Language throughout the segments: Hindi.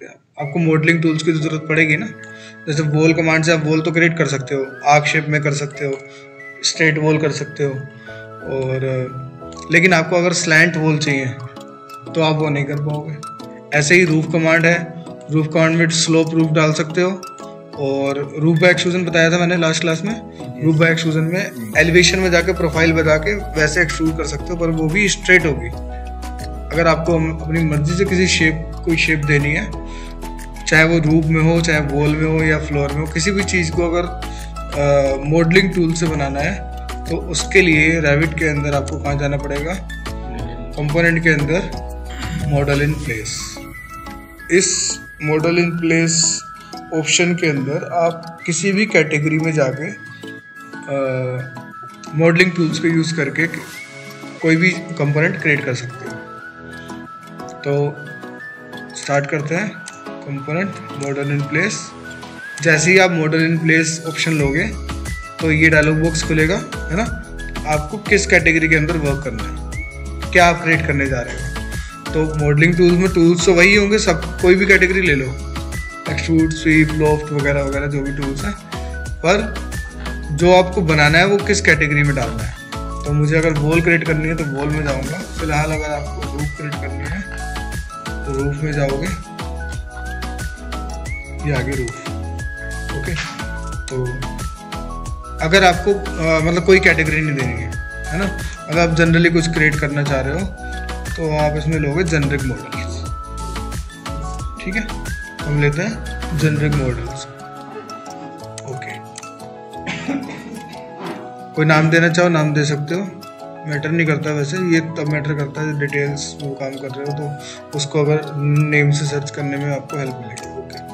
आपको मॉडलिंग टूल्स की ज़रूरत पड़ेगी ना। जैसे वॉल कमांड से आप वॉल तो क्रिएट कर सकते हो, आर्क शेप में कर सकते हो, स्ट्रेट वॉल कर सकते हो, और लेकिन आपको अगर स्लैंट वॉल चाहिए तो आप वो नहीं कर पाओगे। ऐसे ही रूफ कमांड है, रूफ कमांड में स्लोप रूफ डाल सकते हो, और रूफ बाय एक्सट्रूजन बताया था मैंने लास्ट क्लास में। रूफ बाय एक्सट्रूजन में एलिवेशन में जाके प्रोफाइल बता के वैसे एक्सट्रूड कर सकते हो, पर वो भी स्ट्रेट होगी। अगर आपको अपनी मर्जी से कोई शेप देनी है, चाहे वो रूफ में हो, चाहे वॉल में हो या फ्लोर में हो, किसी भी चीज़ को अगर मॉडलिंग टूल से बनाना है तो उसके लिए रेविट के अंदर आपको कहाँ जाना पड़ेगा, कंपोनेंट के अंदर मॉडल इन प्लेस। इस मॉडल इन प्लेस ऑप्शन के अंदर आप किसी भी कैटेगरी में जाके मॉडलिंग टूल्स को यूज़ करके कोई भी कंपोनेंट क्रिएट कर सकते हो। तो स्टार्ट करते हैं। Component model in place. जैसे ही आप मॉडल इन प्लेस ऑप्शन लोगे तो ये डायलॉग बॉक्स खुलेगा, है ना। आपको किस कैटेगरी के अंदर वर्क करना है, क्या आप क्रिएट करने जा रहे हो। तो मॉडलिंग टूल्स में टूल्स तो वही होंगे सब, कोई भी कैटेगरी ले लो, एक्सट्रूड, स्वीप, लॉफ्ट वगैरह वगैरह जो भी टूल्स हैं, पर जो आपको बनाना है वो किस कैटेगरी में डालना है। तो मुझे अगर वॉल क्रिएट करनी है तो वॉल में जाऊंगा। फिलहाल अगर आपको रूफ क्रिएट करनी है तो रूफ में जाओगे, ये आगे रूफ। ओके, तो अगर आपको मतलब कोई कैटेगरी नहीं देनी है ना, अगर आप जनरली कुछ क्रिएट करना चाह रहे हो तो आप इसमें लोगे जेनरिक मॉडल्स। ठीक है, हम लेते हैं जेनरिक मॉडल्स। ओके, कोई नाम देना चाहो नाम दे सकते हो, मैटर नहीं करता। वैसे ये तब मैटर करता है डिटेल्स वो काम कर रहे हो तो उसको अगर नेम से सर्च करने में आपको हेल्प मिलेगी। ओके,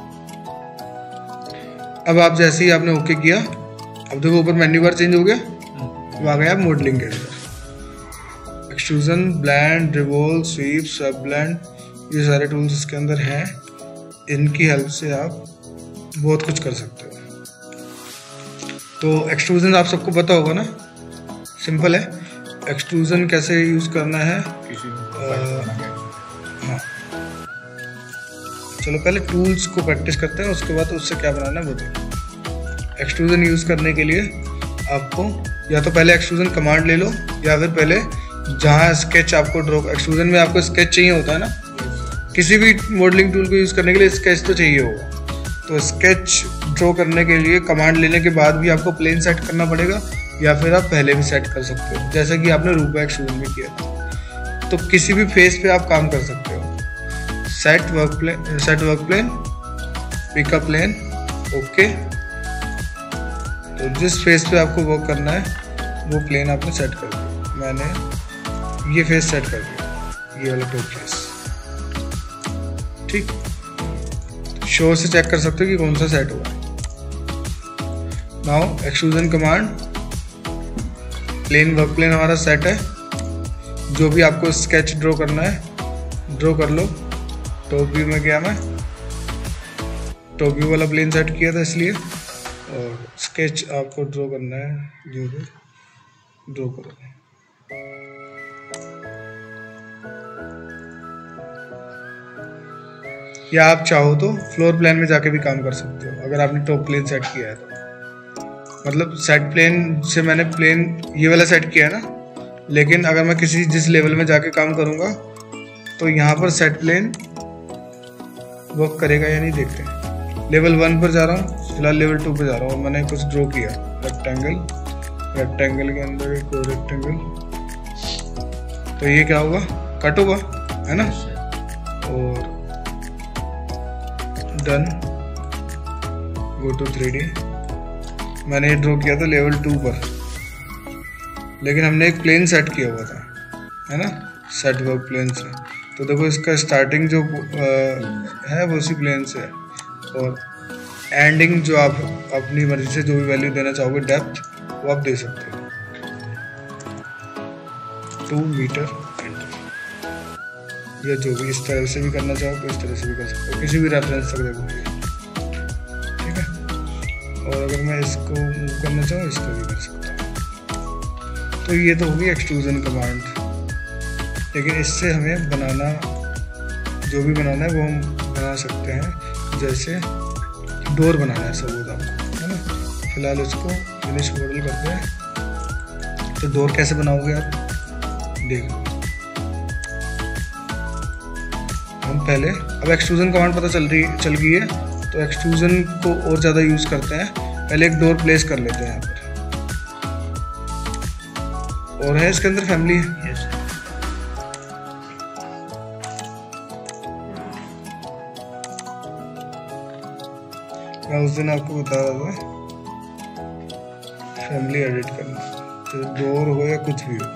अब आप जैसे ही आपने ओके किया, अब देखो ऊपर मेन्यू बार चेंज हो गया, तो आ गया आप मॉडलिंग के अंदर। एक्सट्रूजन, ब्लेंड, रिवॉल्व, स्वीप, सब ब्लेंड, ये सारे टूल्स इसके अंदर हैं। इनकी हेल्प से आप बहुत कुछ कर सकते हो। तो एक्सट्रूजन आप सबको पता होगा ना, सिंपल है। एक्सट्रूजन कैसे यूज़ करना है, हाँ चलो पहले टूल्स को प्रैक्टिस करते हैं, उसके बाद उससे क्या बनाना है वो देखो। एक्सट्रूजन यूज़ करने के लिए आपको या तो पहले एक्सट्रूजन कमांड ले लो, या फिर पहले जहाँ स्केच आपको ड्रॉ, एक्सट्रूजन में आपको स्केच चाहिए होता है ना, किसी भी मॉडलिंग टूल को यूज़ करने के लिए स्केच तो चाहिए होगा। तो स्केच ड्रॉ करने के लिए कमांड लेने के बाद भी आपको प्लेन सेट करना पड़ेगा, या फिर आप पहले भी सेट कर सकते हो, जैसा कि आपने रूफ बाय एक्सट्रूजन में किया था। तो किसी भी फेस पे आप काम कर सकते हो। Set work plane, pick a plane. Okay, तो जिस फेस पे आपको वर्क करना है वो प्लेन आपने सेट कर दिया। मैंने ये फेस सेट कर दिया, ये वाला टॉप फेस। ठीक, शो से चेक कर सकते हो कि कौन सा सेट हुआ है। Now extrusion command, plane work plane हमारा सेट है। जो भी आपको स्केच ड्रॉ करना है ड्रॉ कर लो। टॉप व्यू में गया, मैं टॉप व्यू वाला प्लेन सेट किया था इसलिए, और स्केच आपको ड्रॉ करना है, जो भी ड्रॉ करो। या आप चाहो तो फ्लोर प्लान में जाके भी काम कर सकते हो, अगर आपने टॉप प्लेन सेट किया है तो। मतलब सेट प्लेन से मैंने प्लेन ये वाला सेट किया है ना, लेकिन अगर मैं जिस लेवल में जाके काम करूँगा तो यहाँ पर सेट प्लेन वर्क करेगा या नहीं देखते हैं। लेवल 1 पर जा रहा हूँ, फिलहाल लेवल 2 पर जा रहा हूँ। मैंने कुछ ड्रॉ किया, रेक्टेंगल के अंदर एक रेक्टेंगल, तो ये क्या होगा, कट होगा, है ना। और डन, गो टू 3D। मैंने ये ड्रॉ किया था लेवल 2 पर, लेकिन हमने एक प्लेन सेट किया हुआ था, है ना, सेट वर्क प्लेन से। तो देखो इसका स्टार्टिंग जो है वो उसी प्लेन से है, और एंडिंग जो आप अपनी मर्जी से जो भी वैल्यू देना चाहोगे, डेप्थ, वो आप दे सकते हो। 2 मीटर एंटर, या जो भी इस तरह से भी करना चाहो तो इस तरह से भी कर सकते हो, किसी भी रेफरेंस तक देखो। ठीक है, और अगर मैं इसको मूव करना चाहूँ इसको भी कर सकता हूँ। तो ये तो होगी एक्सट्रूजन कमांड, लेकिन इससे हमें बनाना, जो भी बनाना है वो हम बना सकते हैं, जैसे डोर बनाना है सपोज आपको, है ना। फिलहाल इसको फिनिश मॉडल करते हैं। तो डोर कैसे बनाओगे आप, देखो हम पहले, अब एक्सट्रूजन कमांड पता चल गई है, तो एक्सट्रूजन को और ज़्यादा यूज़ करते हैं। पहले एक डोर प्लेस कर लेते हैं यहाँ पर, और है इसके अंदर फैमिली है। यस मैं उस दिन आपको बता रहा था फैमिली एडिट करना, तो डोर हो या कुछ भी हो,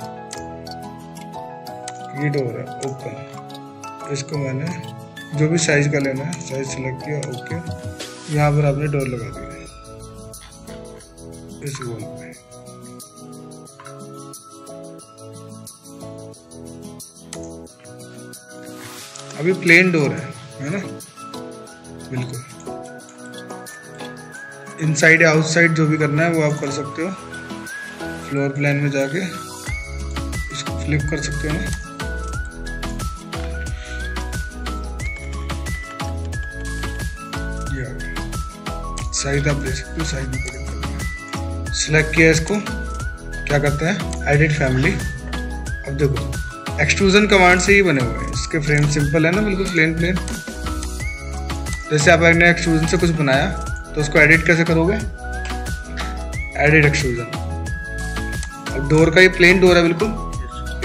ये डोर है ओपन, इसको मैंने जो भी साइज का लेना है साइज सेलेक्ट किया, ओके। यहाँ पर आपने डोर लगा दिया इस वॉल पे। अभी प्लेन डोर है ना, बिल्कुल। इनसाइड या आउटसाइड जो भी करना है वो आप कर सकते हो। फ्लोर प्लान में जाके इसको फ्लिप कर सकते हो ना, साइड आप दे सकते हो, साइड भी कर सकते हो। सिलेक्ट किया इसको, क्या करते हैं एडिट फैमिली। अब देखो एक्सट्रूजन कमांड से ही बने हुए हैं, इसके फ्रेम सिंपल है ना, बिल्कुल प्लेन। जैसे आपने एक्सट्रूजन से कुछ बनाया तो उसको एडिट कैसे करोगे, एडिट एक्सट्रूजन। अब डोर का ये प्लेन डोर है बिल्कुल,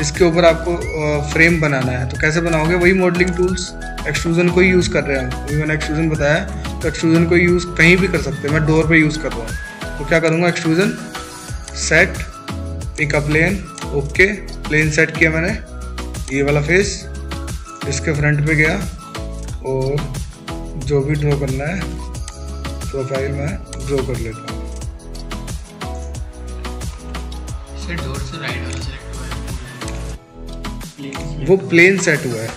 इसके ऊपर आपको फ्रेम बनाना है, तो कैसे बनाओगे, वही मॉडलिंग टूल्स एक्सट्रूजन को ही यूज़ कर रहे हैं हम। अभी मैंने एक्सट्रूजन बताया, तो एक्सट्रूजन को यूज़ कहीं भी कर सकते हैं, मैं डोर पे यूज़ कर रहा हूँ। तो क्या करूँगा, extrusion set, pick a plane, okay. Plane set किया मैंने, ये वाला फेस, इसके फ्रंट पे गया, और जो भी ड्रॉ करना है प्रोफाइल में ड्रॉ कर लेता हूँ। सर डोर से राइट वाला सेलेक्ट हुआ है, वो प्लेन सेट हुआ है।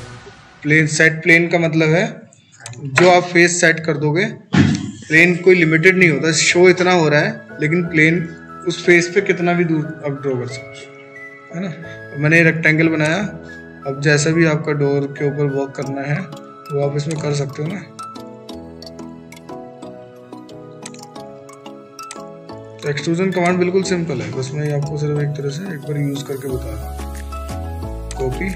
प्लेन सेट, प्लेन का मतलब है जो आप फेस सेट कर दोगे, प्लेन कोई लिमिटेड नहीं होता, शो इतना हो रहा है, लेकिन प्लेन उस फेस पे कितना भी दूर आप ड्रॉ कर सकते हो, है ना। मैंने रेक्टेंगल बनाया, अब जैसा भी आपका डोर के ऊपर वर्क करना है वो आप इसमें कर सकते हो ना। तो एक्सट्रूजन कमांड बिल्कुल सिंपल है, बस मैं आपको सिर्फ एक तरह से एक बार यूज करके बता रहा हूँ। कॉपी,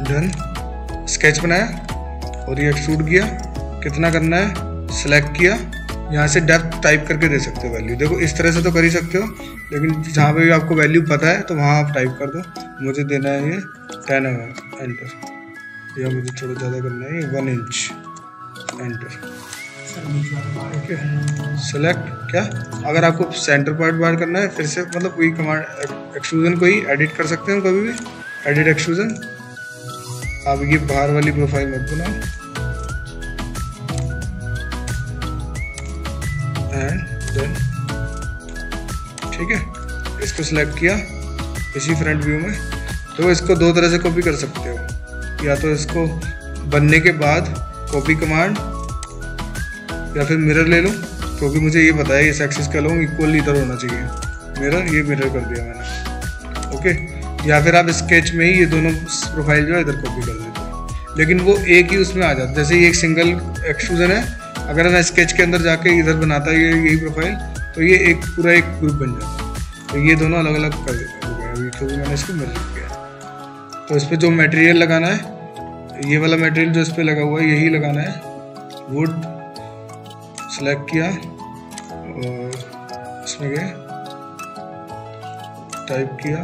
डन, स्केच बनाया और ये एक्सट्रूड किया। कितना करना है सिलेक्ट किया, यहाँ से डेप्थ टाइप करके दे सकते हो वैल्यू। देखो इस तरह से तो कर ही सकते हो, लेकिन जहाँ पे भी आपको वैल्यू पता है तो वहाँ आप टाइप कर दो। मुझे देना है ये 10 mm, एंटर। या मुझे थोड़ा ज़्यादा करना है 1 इंच, एंटर। ओके, सेलेक्ट क्या, अगर आपको सेंटर पार्ट बाहर करना है फिर से, मतलब कोई कमांड एक्सट्रूजन को ही एडिट कर सकते हो कभी भी, एडिट एक्सट्रूजन। आप ये बाहर वाली प्रोफाइल मत बनाओ, एंड देन ठीक है, इसको सिलेक्ट किया इसी फ्रंट व्यू में। तो इसको दो तरह से कॉपी कर सकते हो, या तो इसको बनने के बाद कॉपी कमांड, या फिर मिरर ले लो, क्योंकि मुझे ये पता है इस एक्सिस का लोग इक्वल इधर होना चाहिए मिरर, ये मिरर कर दिया मैंने, ओके। या फिर आप स्केच में ही ये दोनों प्रोफाइल जो है इधर कॉपी कर देते हो, लेकिन वो एक ही उसमें आ जाता है। जैसे ये एक सिंगल एक्सट्रूजन है, अगर मैं स्केच के अंदर जाके इधर बनाता है यही प्रोफाइल, तो ये एक पूरा एक ग्रुप बन जाता है। तो ये दोनों अलग अलग कर देते हैं, क्योंकि मैंने इसको मिरर किया। तो इस पर जो मटेरियल लगाना है, ये वाला मटेरियल जो इस पर लगा हुआ है यही लगाना है, वुड सेलेक्ट किया और इसमें गए, टाइप किया,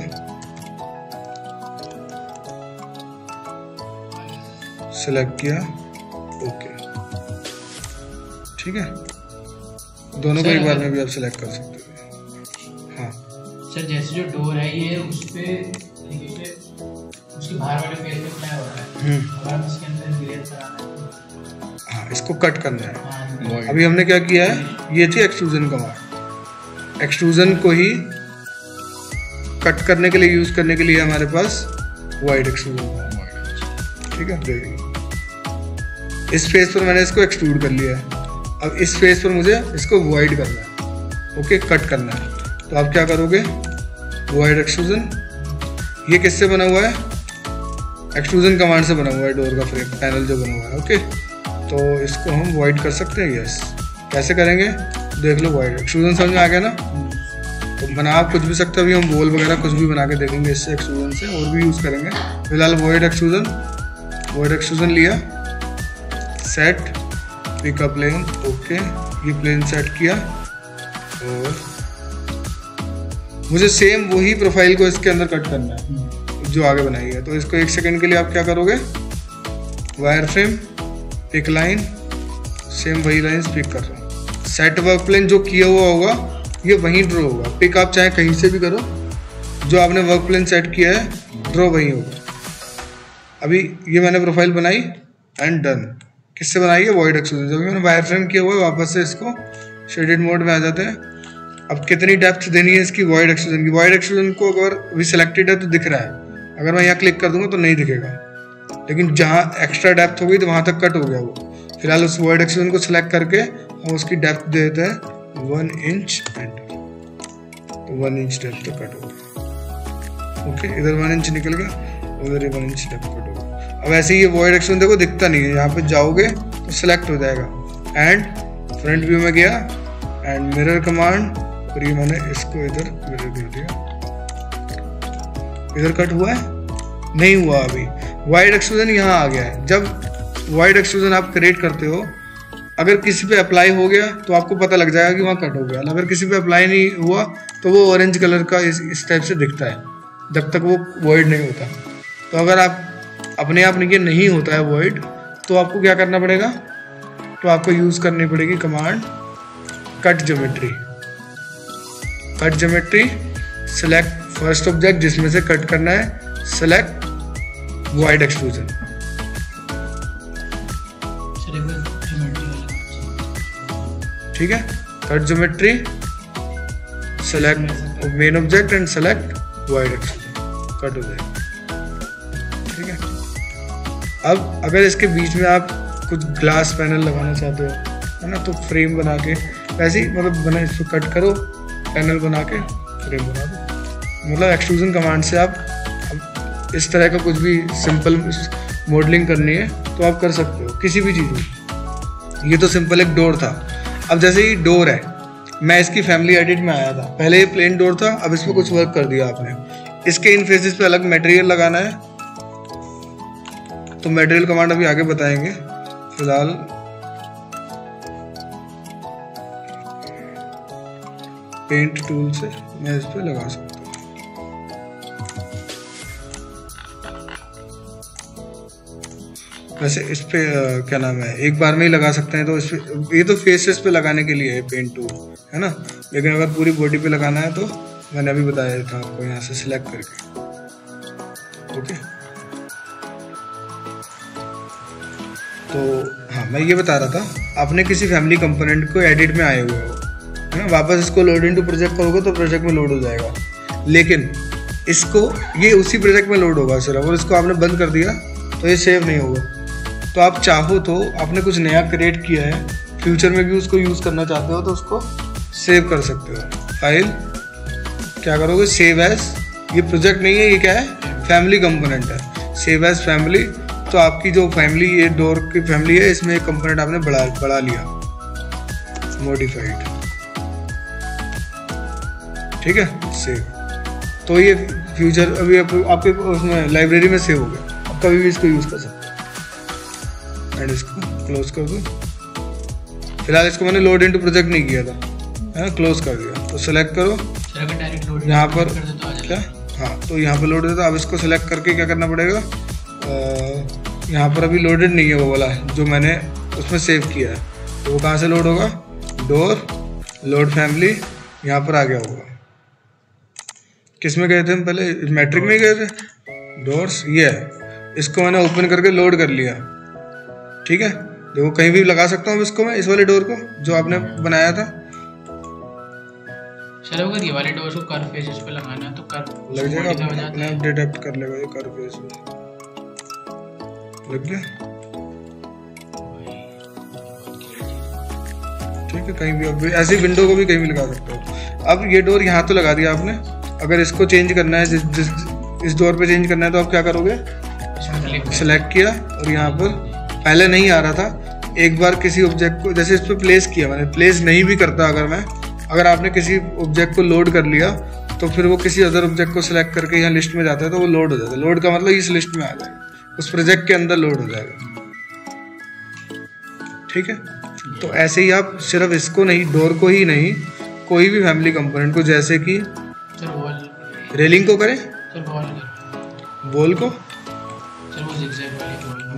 सेलेक्ट किया, ओके, ठीक है। दोनों को एक बार में भी आप सिलेक्ट कर सकते हो। हाँ सर, जैसे जो डोर है ये उस पे उसके बाहर वाले पेज पे क्या हो रहा है, अगर इसके अंदर ग्लेयर कराना है, हाँ, इसको कट करना है। अभी हमने क्या किया है, ये थी एक्सट्रूजन कमांड, एक्सट्रूजन को ही कट करने के लिए यूज करने के लिए हमारे पास वाइड एक्सट्रूजन, ठीक है। देखिए इस फेस पर मैंने इसको एक्सट्रूड कर लिया है, अब इस फेस पर मुझे इसको वाइड करना है, ओके, कट करना है। तो आप क्या करोगे, वॉइड एक्सट्रूजन, ये किससे बना हुआ है, एक्सट्रूजन कमांड से बना हुआ है डोर का फ्रेम पैनल जो बना हुआ है। ओके, तो इसको हम वॉइड कर सकते हैं। यस, कैसे करेंगे देख लो। वॉइड एक्सट्रूजन समझ में आ गया ना। तो बना आप कुछ भी सकते हो, अभी हम वॉल वगैरह कुछ भी बना के देखेंगे इससे, एक्सट्रूजन से, और भी यूज़ करेंगे। फिलहाल वॉइड एक्सट्रूजन लिया, set pick a plane. Okay, ये प्लेन सेट किया, और मुझे सेम वही प्रोफाइल को इसके अंदर कट करना है जो आगे बनाई है। तो इसको 1 सेकंड के लिए आप क्या करोगे, wire frame, pick line, same वही लाइंस पिक कर रहा हूँ। सेट वर्क प्लेन जो किया हुआ होगा ये वहीं ड्रॉ होगा। पिक आप चाहे कहीं से भी करो, जो आपने वर्क प्लेन सेट किया है ड्रॉ वहीं होगा। अभी ये मैंने प्रोफाइल बनाई एंड डन। किससे बनाई है, वॉइड एक्सट्रूजन। जब मैंने वायर फ्रेम किया हुआ है, वापस से इसको शेडेड मोड में आ जाते हैं। अब कितनी डेप्थ देनी है इसकी, वॉइड एक्सट्रूजन की। वॉइड एक्सट्रूजन को अगर अभी सिलेक्टेड है तो दिख रहा है, अगर मैं यहाँ क्लिक कर दूंगा तो नहीं दिखेगा, लेकिन जहाँ एक्स्ट्रा डेप्थ हो गई तो वहाँ तक कट हो गया वो। फिलहाल उस वॉइड एक्सट्रूजन को सिलेक्ट करके हम उसकी डेप्थ दे देते हैं 1 इंच, एंटर, तो 1 इंच डेप्थ तक कट हो गया। ओके, इधर 1 इंच निकल गया, उधर 1 इंच डेप्थ कट हो गया। अब ऐसे ही ये वॉइड एक्सट्रूजन देखो दिखता नहीं है, यहाँ पे जाओगे तो सिलेक्ट हो जाएगा। एंड फ्रंट व्यू में गया एंड मिरर कमांड, और ये मैंने इसको इधर मिरर कर दिया। इधर कट हुआ है, नहीं हुआ अभी। वाइड एक्सट्रूजन यहाँ आ गया है। जब वाइड एक्सट्रूजन आप क्रिएट करते हो, अगर किसी पे अप्लाई हो गया तो आपको पता लग जाएगा कि वहाँ कट हो गया। अगर किसी पे अप्लाई नहीं हुआ तो वो ऑरेंज कलर का इस टाइप से दिखता है, जब तक वो वॉइड नहीं होता। तो अगर आप अपने आप नहीं होता है वॉइड, तो आपको क्या करना पड़ेगा, तो आपको यूज़ करनी पड़ेगी command cut geometry. Cut geometry, select first object जिसमें से कट करना है, सेलेक्ट वॉइड एक्सट्रूजन। ठीक है, cut geometry, select main object and select void extrusion, cut हो जाएगा। ठीक है, अब अगर इसके बीच में आप कुछ ग्लास पैनल लगाना चाहते हो, है ना, तो फ्रेम बना के वैसे ही मतलब बना, इसको कट करो, पैनल बना के फ्रेम बना दो। मतलब एक्सट्रूजन कमांड से आप इस तरह का कुछ भी सिंपल मॉडलिंग करनी है तो आप कर सकते हो किसी भी चीज़ में। ये तो सिंपल एक डोर था। अब जैसे ये डोर है, मैं इसकी फैमिली एडिट में आया था, पहले ये प्लेन डोर था, अब इसमें कुछ वर्क कर दिया आपने। इसके इन फेसेस पे अलग मटेरियल लगाना है, तो मटेरियल कमांड अभी आगे बताएंगे। फिलहाल पेंट टूल से मैं इस पे लगा सकता हूँ। वैसे इस पे क्या नाम है, एक बार में ही लगा सकते हैं। तो इस पे, ये तो फेसेस पे लगाने के लिए है पेंट टूल, है ना, लेकिन अगर पूरी बॉडी पे लगाना है तो मैंने अभी बताया था आपको, यहाँ से सिलेक्ट करके। ओके, तो हाँ, मैं ये बता रहा था, आपने किसी फैमिली कंपोनेंट को एडिट में आए हुए हो, है ना, वापस इसको लोड इनटू प्रोजेक्ट करोगे तो प्रोजेक्ट में लोड हो जाएगा, लेकिन इसको ये उसी प्रोजेक्ट में लोड होगा सिर्फ, और इसको आपने बंद कर दिया तो ये सेव नहीं होगा। तो आप चाहो तो आपने कुछ नया क्रिएट किया है, फ्यूचर में भी उसको यूज़ करना चाहते हो तो उसको सेव कर सकते हो। फाइल क्या करोगे, सेव एज, ये प्रोजेक्ट नहीं है, ये क्या है, फैमिली कंपोनेंट है। सेव एज फैमिली, तो आपकी जो फैमिली, ये डोर की फैमिली है, इसमें एक कंपोनेंट आपने बढ़ा लिया, मॉडिफाइड। ठीक है, सेव। तो ये फ्यूचर अभी आपके उसमें लाइब्रेरी में सेव हो गया, आप कभी भी इसको यूज़ कर सकते हो। एंड इसको क्लोज कर दो। फिलहाल इसको मैंने लोड इनटू प्रोजेक्ट नहीं किया था, है ना, क्लोज कर दिया। तो सेलेक्ट करो यहाँ पर, क्या, हाँ, तो यहाँ पर लोड देता। अब इसको सेलेक्ट करके क्या करना पड़ेगा, यहाँ पर अभी लोडेड नहीं है वो वाला जो मैंने उसमें सेव किया है, तो वो कहाँ से लोड होगा, डोर, लोड फैमिली, यहाँ पर आ गया होगा। किस में गए थे हम पहले, मैट्रिक में गए थे, डोर्स, ये है, इसको मैंने ओपन करके लोड कर लिया। ठीक है, देखो कहीं भी लगा सकता हूँ इसको, मैं इस वाले डोर को जो आपने बनाया था। चलो अगर ये वाले डोर को कर्व फेसेस पे लगाना है तो कर्व लग जाएगा, अपने आप डिटेक्ट कर लेगा ये कर्व फेस लग गया। ठीक है, कहीं भी आप ऐसी विंडो को भी कहीं भी लगा सकते हो। अब ये डोर यहाँ तो लगा दिया आपने, अगर इसको चेंज करना है, इस डोर पे चेंज करना है तो आप क्या करोगे, सेलेक्ट किया और यहाँ पर पहले नहीं आ रहा था, एक बार किसी ऑब्जेक्ट को जैसे इस पर प्लेस किया मैंने, प्लेस नहीं भी करता अगर आपने किसी ऑब्जेक्ट को लोड कर लिया तो फिर वो किसी अदर ऑब्जेक्ट को सिलेक्ट करके यहाँ लिस्ट में जाता है तो वो लोड हो जाता है। लोड का मतलब इस लिस्ट में आ जाएगा, उस प्रोजेक्ट के अंदर लोड हो जाएगा। ठीक है, तो ऐसे ही आप सिर्फ इसको नहीं, डोर को ही नहीं, कोई भी फैमिली कंपोनेंट को, जैसे कि रेलिंग को करें, वॉल को,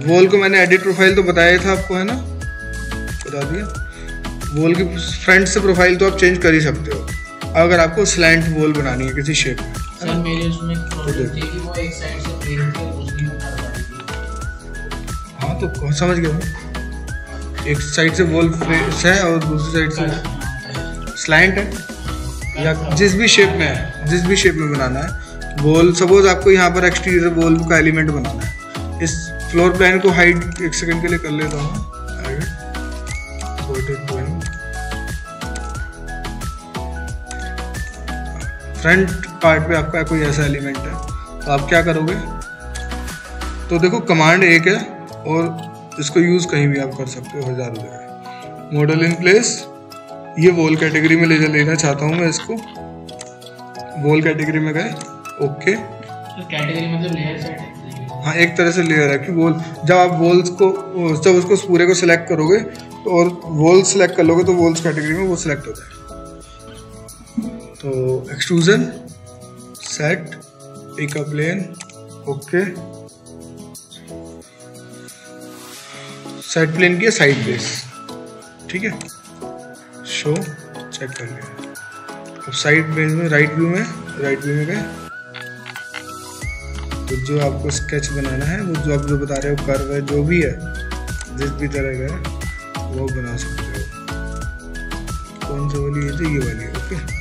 वॉल को मैंने एडिट प्रोफाइल तो बताया था आपको, है ना, बता दिया। वॉल की फ्रंट से प्रोफाइल तो आप चेंज कर ही सकते हो अगर आपको स्लैंट वॉल बनानी है किसी शेप में। सर मेरे उसमें प्रॉब्लम थी कि वो एक साइड से प्लेन थी, उसकी मैं कर रहा थी। हाँ तो समझ गया मैं, एक साइड से वॉल फेस है और दूसरी साइड से स्लैंट है, या जिस भी शेप में है, जिस भी शेप में बनाना है वॉल। सपोज आपको यहाँ पर एक्सटीरियर वॉल का एलिमेंट बनाना है, इस फ्लोर प्लान को हाइड एक सेकंड के लिए कर लेता हूँ, फ्रंट पार्ट पे आपका कोई ऐसा एलिमेंट है तो आप क्या करोगे, तो देखो कमांड एक है और इसको यूज कहीं भी आप कर सकते हो, हजारों जगह। मॉडल इन प्लेस, ये वॉल कैटेगरी में लेना चाहता हूँ मैं इसको, वॉल कैटेगरी में गए, ओके। कैटेगरी मतलब लेयर सेट है। हाँ, एक तरह से लेयर है कि वॉल, जब आप वॉल्स को, जब उसको पूरे को सिलेक्ट करोगे और वॉल सिलेक्ट कर लोगे तो वॉल्स कैटेगरी में वो सिलेक्ट हो जाएगा। तो extrusion, set, pick a plane, okay. Set plane की साइड बेस, ठीक है, शो, चेक कर लिया। अब साइड बेस में राइट व्यू में गए तो जो आपको स्केच बनाना है, वो जो आप जो बता रहे हो कर्व है, जो भी है, जिस भी तरह का है वो बना सकते हो। कौन सी वाली है, तो ये वाली, ओके।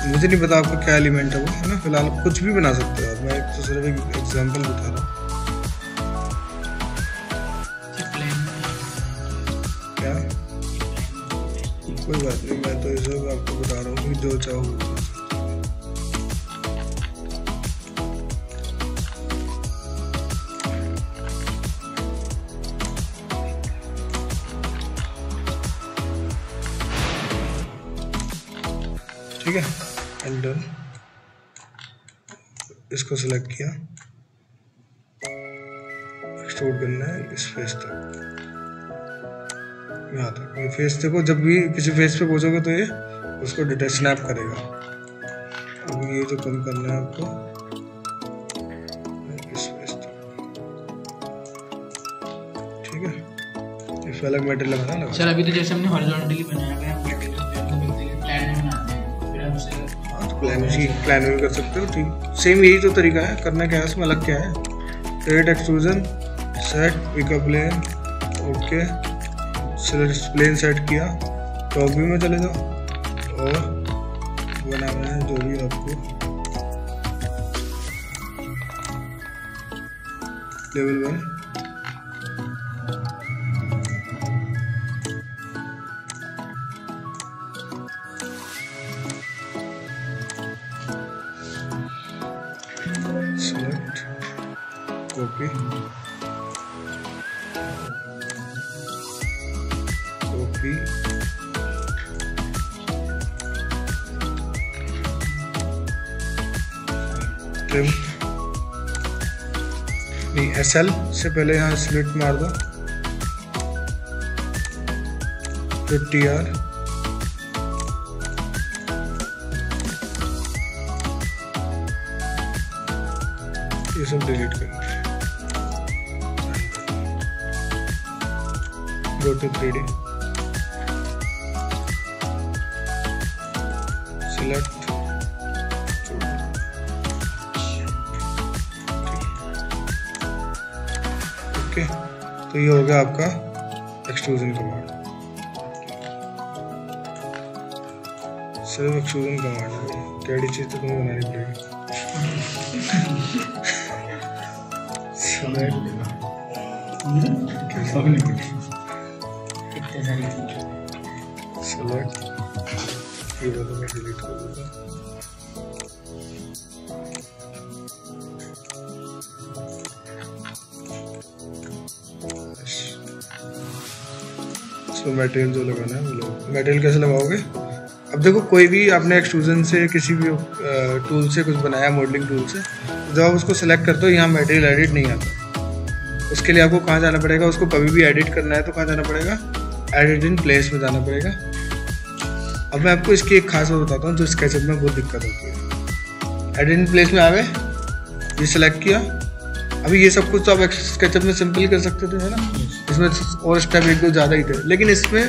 मुझे नहीं पता आपका क्या एलिमेंट है वो, है ना, फिलहाल कुछ भी बना सकते हो आप, मैं तो सिर्फ एक एग्जांपल बता रहा हूँ। क्या, कोई बात नहीं, मैं तो ये सब आपको बता रहा हूँ कि जो चाहो। ठीक है, एंड डन। इसको सिलेक्ट किया, एक्सट्रूड करना है इस फेस तक, यहाँ तक। ये फेस देखो, जब भी किसी फेस पे पहुंचोगे तो ये उसको डिटेक्ट स्नैप करेगा। अब ये जो कम करना है आपको, इस फेस तक, ठीक है। इस अलग मेटल लगाना। सर अभी तो जैसे हमने हॉरिजॉन्टली बनाया है, प्लान में बनाते हैं, फिर हम उसे प्लान में कर सकते हो, ठीक। सेम यही तो तरीका है, करना क्या है इसमें, अलग क्या है। Create extrusion, set, pick a plane, okay. Plane set किया, टॉप व्यू में चले जाओ और बनाना है जो भी आपको लेवल 1। select, copy, trim, नहीं SL से पहले यहाँ स्प्लिट मार दो, फिर TR, ये सब डिलीट कर, गो टू 3D, सिलेक्ट, ओके, तो ये हो गया आपका एक्सट्रूजन कमांड। सिर्फ एक्सट्रूजन कमांड है, कैडी चीज तो तुम्हें बनानी पड़ेगी। सेलेक्ट, ये वाला मैं डिलीट कर दूंगा। इसको मटेरियल जो लगाना है वो लगाओ। मटेरियल कैसे लगाओगे? अब देखो, कोई भी आपने एक्सट्रूजन से किसी भी टूल से कुछ बनाया, मॉडलिंग टूल से, जब आप उसको सेलेक्ट करते हो यहाँ मटेरियल एडिट नहीं आता। उसके लिए आपको कहाँ जाना पड़ेगा? उसको कभी भी एडिट करना है तो कहाँ जाना पड़ेगा? एडिट इन प्लेस में जाना पड़ेगा। अब मैं आपको इसकी एक खास बात बताता हूँ जो स्केचअप में बहुत दिक्कत होती है। एडिट इन प्लेस में आ गए, ये सेलेक्ट किया। अभी ये सब कुछ तो आप स्केचअप में सिंपल कर सकते थे, है ना? इसमें और स्टेप एक दो ज़्यादा ही थे, लेकिन इसमें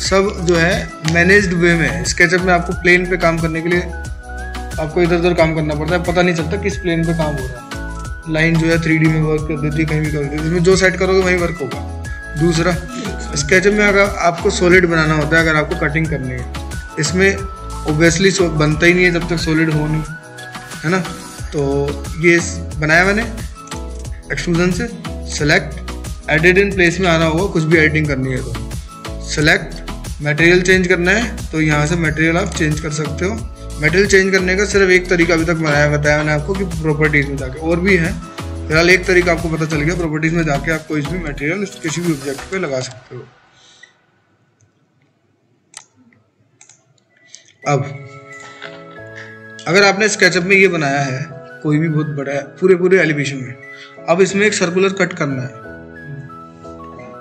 सब जो है मैनेज्ड वे में है। स्केचअप में आपको प्लेन पे काम करने के लिए आपको इधर उधर काम करना पड़ता है, पता नहीं चलता किस प्लेन पे काम हो रहा है। लाइन जो है 3D में वर्क कर देती है, कहीं भी कर देती है, इसमें जो सेट करोगे वहीं वर्क होगा। दूसरा, स्केचअप में अगर आपको सॉलिड बनाना होता है, अगर आपको कटिंग करनी है, इसमें ओब्वियसली बनता ही नहीं है जब तक सॉलिड हो नहीं, है ना? तो ये बनाया मैंने एक्सट्रूजन से। सेलेक्ट, एडिट इन प्लेस में आना होगा, कुछ भी एडिटिंग करनी है तो सेलेक्ट। मटेरियल चेंज करना है तो यहाँ से मटेरियल आप चेंज कर सकते हो। मटेरियल चेंज करने का सिर्फ एक तरीका अभी तक बताया मैंने आपको कि प्रॉपर्टीज़ में जाके, और भी है, फिलहाल एक तरीका आपको पता चल गया। प्रॉपर्टीज़ में जाके आप कोई भी मटेरियल किसी भी ऑब्जेक्ट पे लगा सकते हो। अब अगर आपने स्केचअप में ये बनाया है, कोई भी बहुत बड़ा है, पूरे एलिवेशन में, अब इसमें एक सर्कुलर कट करना है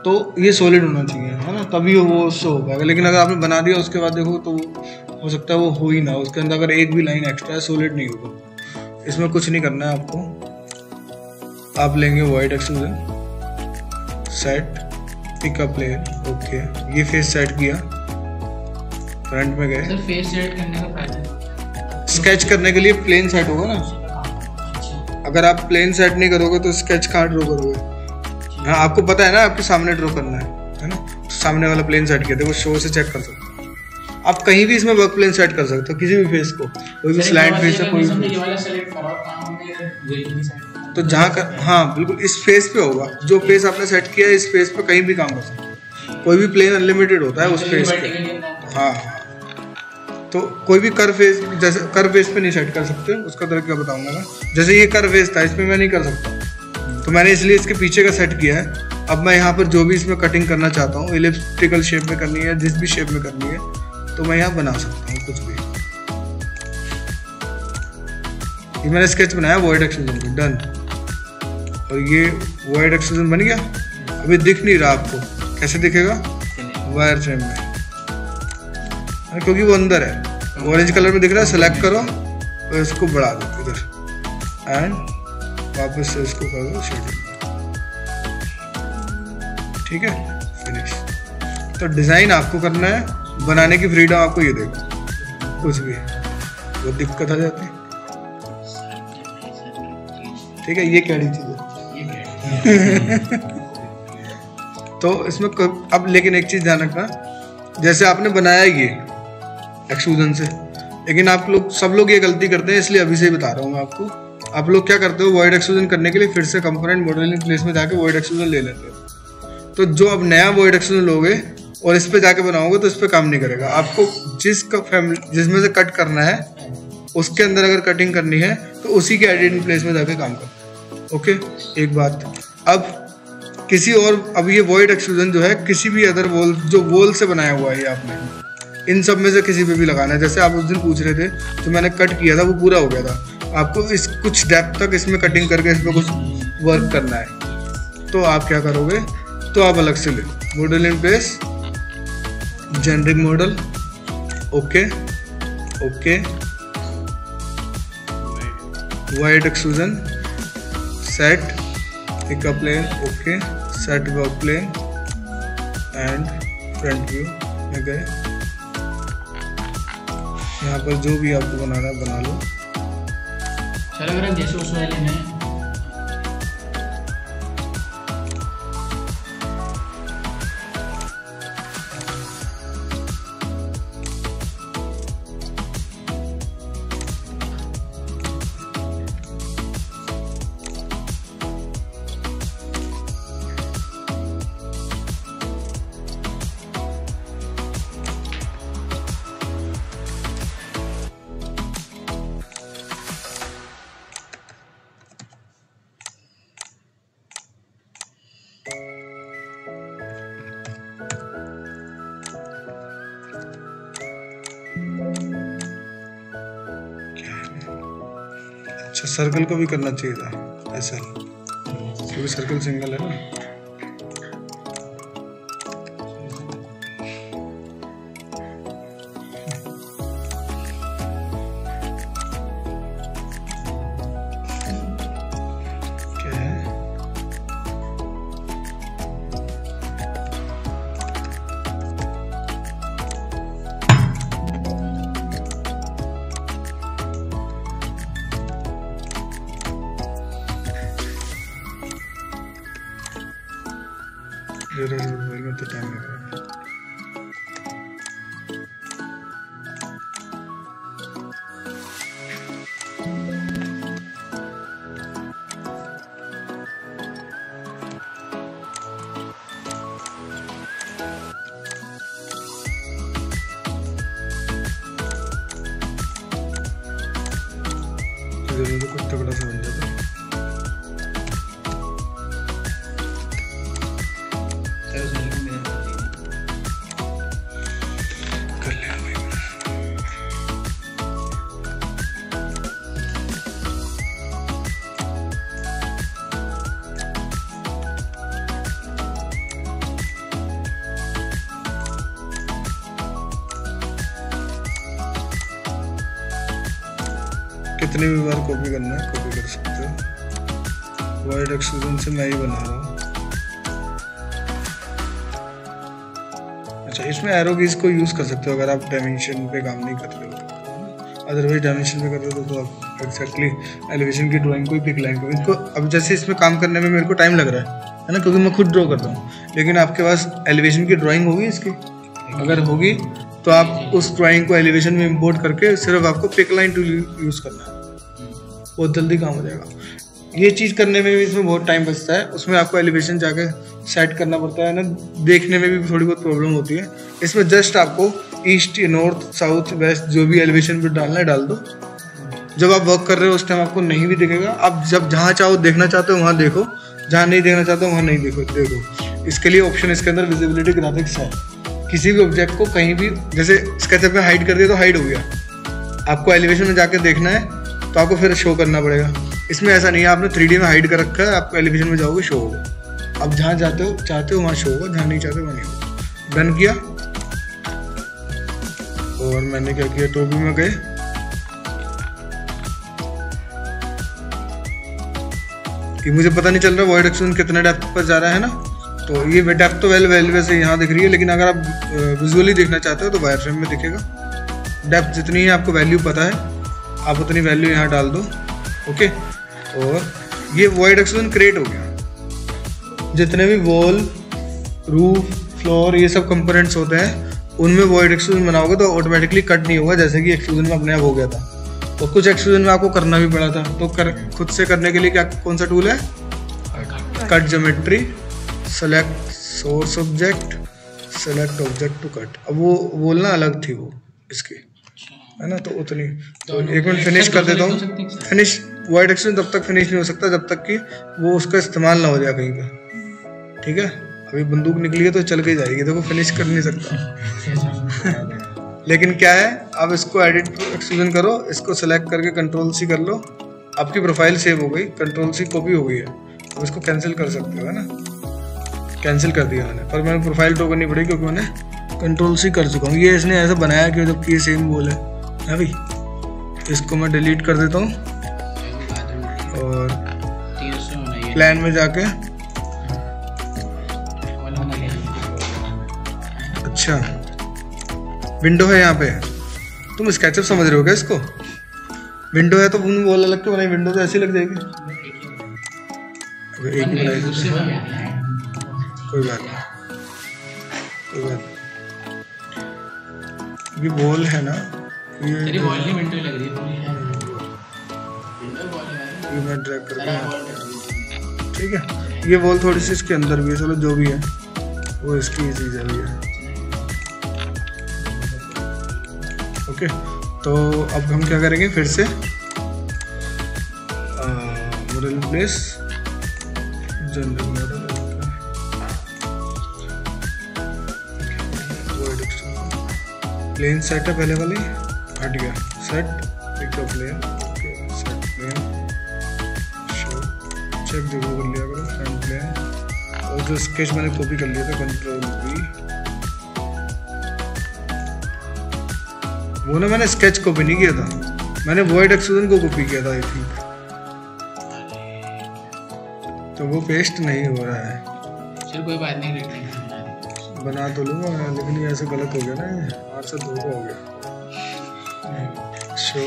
तो ये सॉलिड होना चाहिए, है ना? तभी वो शो हो पाएगा। लेकिन अगर आपने बना दिया उसके बाद देखो तो हो सकता है वो हो ही ना, उसके अंदर अगर एक भी लाइन एक्स्ट्रा है, सॉलिड नहीं होगा। इसमें कुछ नहीं करना है आपको। आप लेंगे wide extrusion, set, pickup plane, okay, ये फेस सेट किया, फ्रंट में गए। फेस सेट करने का फायदा, स्केच करने के लिए प्लेन सेट होगा ना। अगर आप प्लेन सेट नहीं करोगे तो स्केच कहाँ ड्रॉ करोगे? हाँ, आपको पता है ना आपके सामने ड्रॉ करना है ना? तो सामने वाला प्लेन सेट किया, देखो शो से चेक कर सकते हो। आप कहीं भी इसमें वर्क प्लेन सेट कर सकते हो, किसी भी फेस को, कोई भी स्लैंट फेस है, कोई भी। तो जहाँ का, हाँ बिल्कुल, इस फेस पे होगा, जो फेस आपने सेट किया है इस फेस पे कहीं भी काम कर सकते हो। कोई भी प्लेन अनलिमिटेड होता है उस फेस पे। हाँ, तो कोई भी कर्व फेस, जैसे कर्व फेस पे नहीं सेट कर सकते, उसका तरीका बताऊंगा मैं। जैसे ये कर्व फेस था, इसमें मैं नहीं कर सकता, तो मैंने इसलिए इसके पीछे का सेट किया है। अब मैं यहाँ पर जो भी इसमें कटिंग करना चाहता हूँ, इलिप्टिकल शेप में करनी है, जिस भी शेप में करनी है, तो मैं यहाँ बना सकता हूँ कुछ भी। ये मैंने स्केच बनाया वॉइड एक्सट्रूजन पे, डन। और ये वॉइड एक्सट्रूजन बन गया। अभी दिख नहीं रहा आपको, कैसे दिखेगा? वायर फ्रेम में, क्योंकवो अंदर है, ऑरेंज कलर में दिख रहा है। सेलेक्ट करो और इसको बढ़ा दो इधर, एंड वापस से इसको कर दो शेडिंग, ठीक है, फिनिश। तो डिज़ाइन आपको करना है, बनाने की फ्रीडम आपको ये देगा, कुछ भी वो दिक्कत आ जाती है, ठीक है। ये कैडी चीज़ है। तो इसमें अब लेकिन एक चीज़ ध्यान रखना, जैसे आपने बनाया ये एक्सट्रूजन से, लेकिन आप लोग सब लोग ये गलती करते हैं, इसलिए अभी से ही बता रहा हूँ मैं आपको। आप लोग क्या करते हो, वॉइड एक्सट्रूजन करने के लिए फिर से कंपोनेंट मॉडलिंग प्लेस में जाके वॉइड एक्सट्रूजन ले लेते हो। तो जो अब नया वॉइड एक्सट्रूजन लोगे और इस पे जाके बनाओगे तो इस पे काम नहीं करेगा। आपको जिसमें से कट करना है उसके अंदर अगर कटिंग करनी है तो उसी के एडिट प्लेस में जाके काम करो, ओके। एक बात, अब किसी और, अब ये वॉइड एक्सट्रूजन जो है किसी भी अदर वॉल, जो वॉल से बनाया हुआ है ये आपने, इन सब में से किसी पे भी लगाना है। जैसे आप उस दिन पूछ रहे थे, तो मैंने कट किया था, वो पूरा हो गया था। आपको इस कुछ डेप्थ तक इसमें कटिंग करके इसमें कुछ वर्क करना है, तो आप क्या करोगे, तो आप अलग से ले model in place, generic model, okay okay, wide extrusion, set pickup plane, okay, set work plane and front view में गए। यहाँ पर जो भी आपको बनाना है बना लो। सर अगर जैसे उस वाले में सर्कल को भी करना चाहिए था ऐसा, क्योंकि सर्कल सिंगल है ना। क्या है? मोबाइल में तो टाइम लग रहा है। तो कुछ तगड़ा सा बन जाता है। कितनी भी बार कॉपी करना है कॉपी कर सकते हो। वाइड एक्सक्लूजन से मैं ही बना रहा हूँ। अच्छा, इसमें एरो कीज को यूज कर सकते हो अगर आप डायमेंशन पे काम नहीं कर रहे हो। अदरवाइज डायमेंशन पे कर रहे हो तो आप एक्जैक्टली एलिवेशन की ड्राइंग को ही पिक लाइन को इसको, अब जैसे इसमें काम करने में मेरे को टाइम लग रहा है ना, क्योंकि मैं खुद ड्रॉ करता हूँ। लेकिन आपके पास एलिवेशन की ड्राइंग होगी इसकी, अगर होगी तो आप उस ड्राइंग को एलिवेशन में इंपोर्ट करके सिर्फ आपको पिक लाइन टूल यूज करना है, बहुत जल्दी काम हो जाएगा। ये चीज़ करने में भी इसमें बहुत टाइम बचता है। उसमें आपको एलिवेशन जाके सेट करना पड़ता है ना, देखने में भी थोड़ी बहुत प्रॉब्लम होती है। इसमें जस्ट आपको ईस्ट, नॉर्थ, साउथ, वेस्ट जो भी एलिवेशन पे डालना है डाल दो। जब आप वर्क कर रहे हो उस टाइम आपको नहीं भी दिखेगा। आप जब जहाँ चाहो देखना चाहते हो वहाँ देखो, जहाँ नहीं देखना चाहते हो वहाँ नहीं देखो। इसके लिए ऑप्शन इसके अंदर विजिबिलिटी ग्राफिक्स है। किसी भी ऑब्जेक्ट को कहीं भी, जैसे स्केचअप में हाइड कर दिया तो हाइड हो गया, आपको एलिवेशन में जाके देखना है तो आपको फिर शो करना पड़ेगा। इसमें ऐसा नहीं है, आपने 3D में हाइड कर रखा है, आपको एलिवेशन में जाओगे शो होगा। अब जहाँ चाहते हो वहाँ शो होगा, जहाँ नहीं चाहते वहाँ नहीं होगा। डन किया और मैंने क्या किया, टॉपिक में गए, कि मुझे पता नहीं चल रहा वॉइड एक्सक्लूजन कितने डेप्थ पर जा रहा है ना, तो ये डेप्थ तो वैल्यू से यहाँ दिख रही है, लेकिन अगर आप विजुअली देखना चाहते हो तो वायर फ्रेम में दिखेगा। डेप्थ जितनी है आपको वैल्यू पता है, आप उतनी वैल्यू यहाँ डाल दो। ओके, और ये वॉइड एक्सक्लूजन क्रिएट हो गया। जितने भी वॉल, रूफ, फ्लोर, ये सब कंपोनेंट्स होते हैं उनमें वॉइड एक्सक्लूजन बनाओगे तो ऑटोमेटिकली कट नहीं होगा, जैसे कि एक्सक्लूजन में अपने आप हो गया था। तो कुछ एक्सक्लूजन में आपको करना भी पड़ा था, तो खुद से करने के लिए क्या, कौन सा टूल है, cut geometry, select source object, select object to cut. अब वो बोलना अलग थी वो इसकी, है ना, तो उतनी। तो एक मिनट फिनिश कर देता हूँ। फिनिश वॉइड एक्सक्लूजन तब तक फिनिश नहीं हो सकता जब तक कि वो उसका इस्तेमाल ना हो जाए कहीं पे। ठीक है, अभी बंदूक निकली है तो चल के जाएगी, देखो फिनिश कर नहीं सकता। लेकिन क्या है, आप इसको एडिट एक्सक्लूजन करो, इसको सेलेक्ट करके कंट्रोल सी कर लो, आपकी प्रोफाइल सेव हो गई, कंट्रोल सी कॉपी हो गई है। अब इसको कैंसिल कर सकते हो, है ना, कैंसिल कर दिया मैंने, पर मैंने प्रोफाइल ड्रॉ करनी पड़ी क्योंकि मैंने कंट्रोल सी कर चुका हूँ। ये इसने ऐसा बनाया कि जबकि ये सेम बोल है भाई। इसको मैं डिलीट कर देता हूँ और प्लान में जाके, अच्छा विंडो है यहाँ पे, तुम स्केचअप समझ रहे हो क्या इसको? विंडो है तो तुम बोल अलग क्यों बनाई, विंडो तो ऐसी लग जाएगी। एक ही बनाई, कोई बात नहीं, कोई बात नहीं। ये वॉल है ना, ये वॉल नहीं, विंडो लग रही है, ये मैं ड्रैग करके, ठीक है। ये वॉल थोड़ी सी इसके अंदर भी है, चलो जो भी है वो इसकी चीज़ है। ओके, तो अब हम क्या करेंगे, फिर से model place, general model, plane set है पहले वाली, हट गया, set pick of plane, okay set plane, object देखो कर लिया करो फ्रंट प्लेन, और जो स्केच मैंने कॉपी कर लिया था Ctrl+V, वो ना मैंने स्केच कॉपी नहीं किया था, मैंने वॉइड एक्सट्रूजन को कॉपी किया था आई थिंक, तो वो पेस्ट नहीं हो रहा है। चल कोई बात नहीं, बना तो लूँगा लेकिन ये ऐसे गलत हो गया ना, ये हमारे साथ धोखा हो गया। शो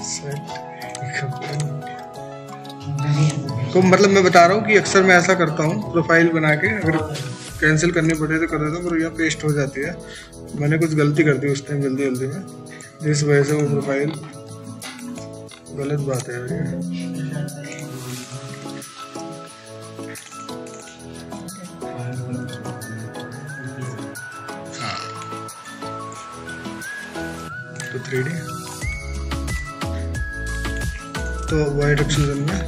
सेट तो मतलब मैं बता रहा हूँ कि अक्सर मैं ऐसा करता हूँ, प्रोफाइल बना के अगर कैंसिल करनी पड़े तो कर देता हूँ, पर यहाँ पेस्ट हो जाती है। मैंने कुछ गलती कर दी उस टाइम जल्दी में, जिस वजह से वो प्रोफाइल गलत बात है ये। तो 3D तो वाइट एक्सट्रूजन में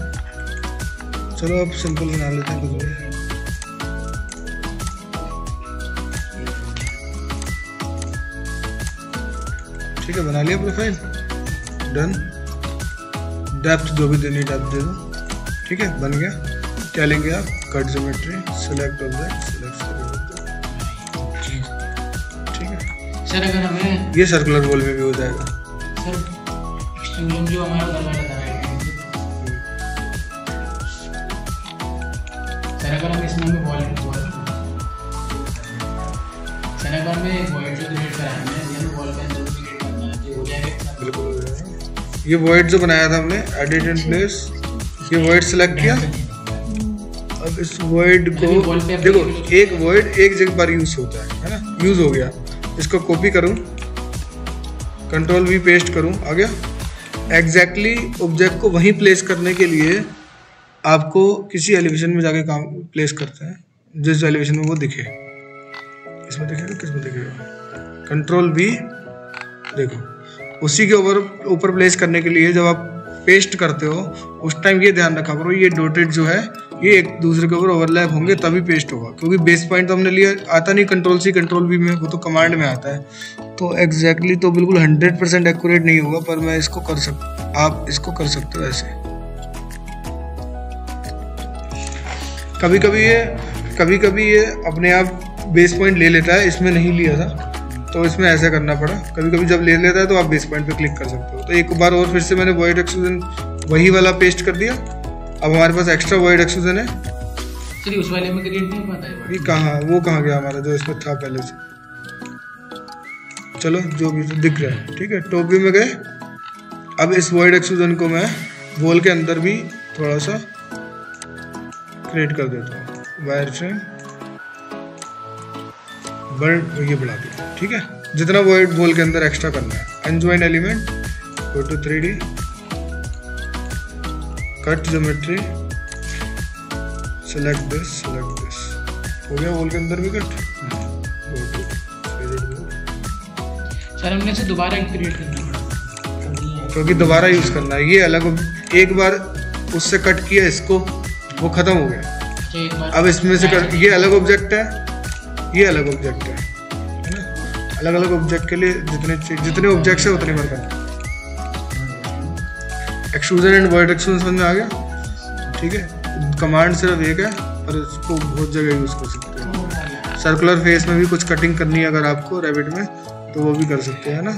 चलो अब सिंपल बना लेते हैं कुछ भी। ठीक है, बना लिया प्रोफाइल, डन। डेप्थ जो भी देनी डेप्थ दे दो, ठीक है, बन गया। क्या लेंगे आप, cut geometry, select object, select, ठीक है सर। अगर हमें ये सर्कुलर वॉल में भी हो जाएगा सर, एक्सट्रूजन जो हमारा करवाना था सर, अगर हम इसमें भी वॉल सर, अगर हमें वॉइड जो क्रिएट कराना है या वॉल के अंदर क्रिएट करना है, ये हो जाएगा। बिल्कुल हो जाएगा। ये वॉइड जो बनाया था हमने, एडिट एंड प्लेस, ये वॉइड सेलेक्ट किया। अब इस वॉइड को देखो, एक वॉइड एक जगह पर यूज होता है ना, यूज हो गया। इसको कॉपी करूं, Ctrl+V पेस्ट करूं, आ गया। एग्जैक्टली ऑब्जेक्ट को वहीं प्लेस करने के लिए आपको किसी एलिवेशन में जाके काम प्लेस करते हैं, जिस एलिवेशन में वो दिखे। इसमें दिखेगा, किसमें दिखेगा, Ctrl+V, देखो उसी के ऊपर प्लेस करने के लिए जब आप पेस्ट करते हो उस टाइम ये ध्यान रखा करो, ये डॉटेड जो है ये एक दूसरे के ऊपर ओवरलैप होंगे तभी पेस्ट होगा, क्योंकि बेस पॉइंट तो हमने लिया आता नहीं Ctrl+C Ctrl+V में, वो तो कमांड में आता है। तो एग्जैक्टली तो बिल्कुल 100% एक्यूरेट नहीं होगा, पर मैं इसको कर सकता, आप इसको कर सकते हो ऐसे। कभी कभी ये अपने आप बेस पॉइंट ले लेता है, इसमें नहीं लिया था तो इसमें ऐसा करना पड़ा। कभी कभी जब ले लेता है तो आप बेस पॉइंट पे क्लिक कर सकते हो। तो एक बार और फिर से मैंने वॉइड एक्सट्रूजन वही वाला पेस्ट कर दिया। अब हमारे पास एक्स्ट्रा वॉइड एक्सट्रूजन है। चलिए उस वाले में क्रिएट नहीं पता है ये कहाँ, वो कहाँ गया हमारा जो इसमें था पहले से। चलो जो भी दिख रहा है, ठीक है। टॉप व्यू में गए। अब इस वॉइड एक्सट्रूजन को मैं वॉल के अंदर भी थोड़ा सा क्रिएट कर देता हूँ। वायर फ्रेम ये बढ़ा दिया, ठीक है। जितना वॉइड वॉल के अंदर एक्स्ट्रा करना है। Unjoin element, go to 3D, cut geometry, select this, हो गया वॉल के अंदर भी कट। सर हमने इसे दोबारा क्रिएट करना है क्योंकि दोबारा यूज करना है। ये अलग, एक बार उससे कट किया इसको, वो खत्म हो गया। अब इसमें से कट, ये अलग ऑब्जेक्ट है, ये अलग ऑब्जेक्ट है ना। अलग अलग ऑब्जेक्ट के लिए जितने ऑब्जेक्ट्स है उतने बार करना। एक्सट्रूजन एंड वॉइड एक्सट्रूजन समझ में आ गया, ठीक है। कमांड सिर्फ एक है और इसको बहुत जगह यूज कर सकते हैं। सर्कुलर फेस में भी कुछ कटिंग करनी है अगर आपको रैबिट में, तो वो भी कर सकते हैं ना।